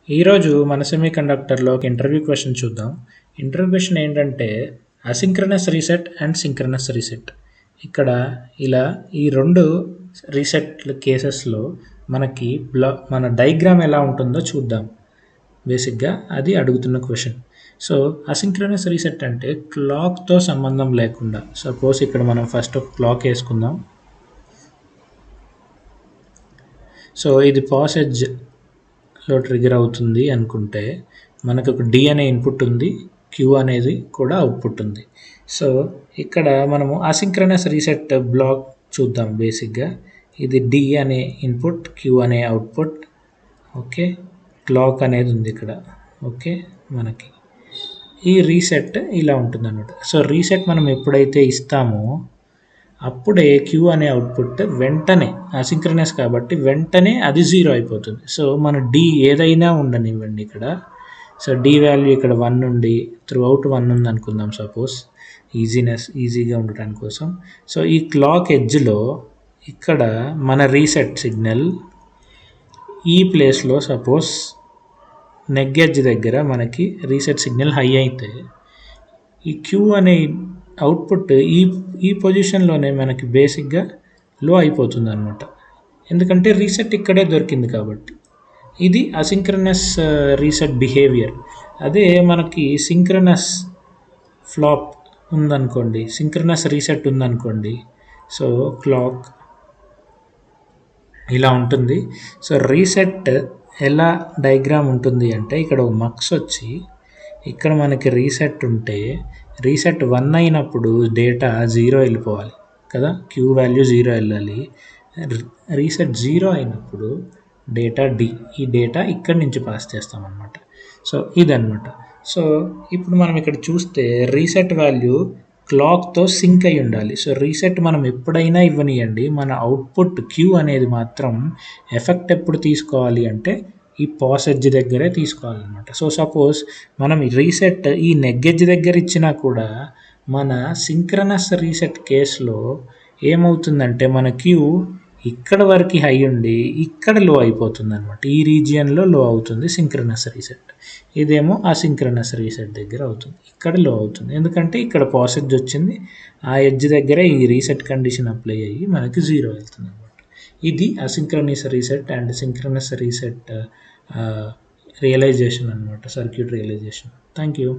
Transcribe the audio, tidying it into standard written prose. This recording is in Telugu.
ఈరోజు మన సెమీకండక్టర్లో ఒక ఇంటర్వ్యూ క్వశ్చన్ చూద్దాం. ఇంటర్వ్యూ క్వశ్చన్ ఏంటంటే asynchronous reset and synchronous reset. ఇక్కడ ఇలా ఈ రెండు రీసెట్ కేసెస్లో మనకి మన డయాగ్రామ్ ఎలా ఉంటుందో చూద్దాం. బేసిక్గా అది అడుగుతున్న క్వశ్చన్. సో అసింక్రనస్ రీసెట్ అంటే క్లాక్తో సంబంధం లేకుండా, సపోజ్ ఇక్కడ మనం ఫస్ట్ ఒక క్లాక్ వేసుకుందాం. సో ఇది పాస్ ఎడ్జ్లో ట్రిగర్ అవుతుంది అనుకుంటే మనకు ఒక డి అనే ఇన్పుట్ ఉంది, క్యూ అనేది కూడా అవుట్పుట్ ఉంది. సో ఇక్కడ మనము అసింక్రనస్ రీసెట్ బ్లాక్ చూద్దాం. బేసిక్గా ఇది డి అనే ఇన్పుట్, క్యూ అనే అవుట్పుట్, ఓకే, క్లాక్ అనేది ఉంది ఇక్కడ, ఓకే. మనకి ఈ రీసెట్ ఇలా ఉంటుంది అన్నమాట. సో రీసెట్ మనం ఎప్పుడైతే ఇస్తామో అప్పుడే క్యూ అనే అవుట్పుట్ వెంటనే అసింక్రనస్ కాబట్టి వెంటనే అది 0 అయిపోతుంది. సో మన డి ఏదైనా ఉండనివ్వండి ఇక్కడ. సో డి వాల్యూ ఇక్కడ 1 నుండి త్రూ అవుట్ 1 ఉంది అనుకుందాం సపోజ్, ఈజీగా ఉండటానికి కోసం. సో ఈ క్లాక్ ఎడ్జ్లో ఇక్కడ మన రీసెట్ సిగ్నల్ ఈ ప్లేస్లో సపోజ్ నెగ్ ఎడ్జ్ దగ్గర మనకి రీసెట్ సిగ్నల్ హై అయితే ఈ క్యూ అనే అవుట్పుట్ ఈ పొజిషన్లోనే మనకి బేసిక్గా లో అయిపోతుంది అనమాట. ఎందుకంటే రీసెట్ ఇక్కడే దొరికింది కాబట్టి. ఇది అసింక్రనస్ రీసెట్ బిహేవియర్. అదే మనకి సింక్రనస్ ఫ్లాప్ ఉందనుకోండి, సింక్రనస్ రీసెట్ ఉందనుకోండి, సో క్లాక్ ఇలా ఉంటుంది. సో రీసెట్ ఎలా డయాగ్రామ్ ఉంటుంది అంటే ఇక్కడ ఒక మక్స్ వచ్చి ఇక్కడ మనకి రీసెట్ ఉంటే రీసెట్ 1 అయినప్పుడు డేటా 0 వెళ్ళిపోవాలి కదా, క్యూ వాల్యూ 0 వెళ్ళాలి. రీసెట్ 0 అయినప్పుడు డేటా డి, ఈ డేటా ఇక్కడి నుంచి పాస్ చేస్తామన్నమాట. సో ఇదన్నమాట. సో ఇప్పుడు మనం ఇక్కడ చూస్తే రీసెట్ వాల్యూ క్లాక్తో సింక్ అయి ఉండాలి. సో రీసెట్ మనం ఎప్పుడైనా ఇవ్వనియండి, మన అవుట్పుట్ క్యూ అనేది మాత్రం ఎఫెక్ట్ ఎప్పుడు తీసుకోవాలి అంటే ఈ పాస్ ఎడ్జ్ దగ్గరే తీసుకోవాలన్నమాట. సో సపోజ్ మనం రీసెట్ ఈ నెగ్ ఎడ్జ్ దగ్గర ఇచ్చినా కూడా మన సింక్రనస్ రీసెట్ కేసులో ఏమవుతుందంటే మన క్యూ ఇక్కడ వరకు హై ఉండి ఇక్కడ లో అయిపోతుంది అనమాట. ఈ రీజియన్లో లో అవుతుంది సింక్రనస్ రీసెట్. ఇదేమో అసింక్రనస్ రీసెట్ దగ్గర అవుతుంది, ఇక్కడ లో అవుతుంది. ఎందుకంటే ఇక్కడ పాస్ ఎడ్జ్ వచ్చింది, ఆ ఎడ్జ్ దగ్గర ఈ రీసెట్ కండిషన్ అప్లై అయ్యి మనకి 0 వెళ్తుంది అనమాట. ఇది asynchronous reset and synchronous reset realization అనమాట, సర్క్యూట్ రియలైజేషన్. Thank you.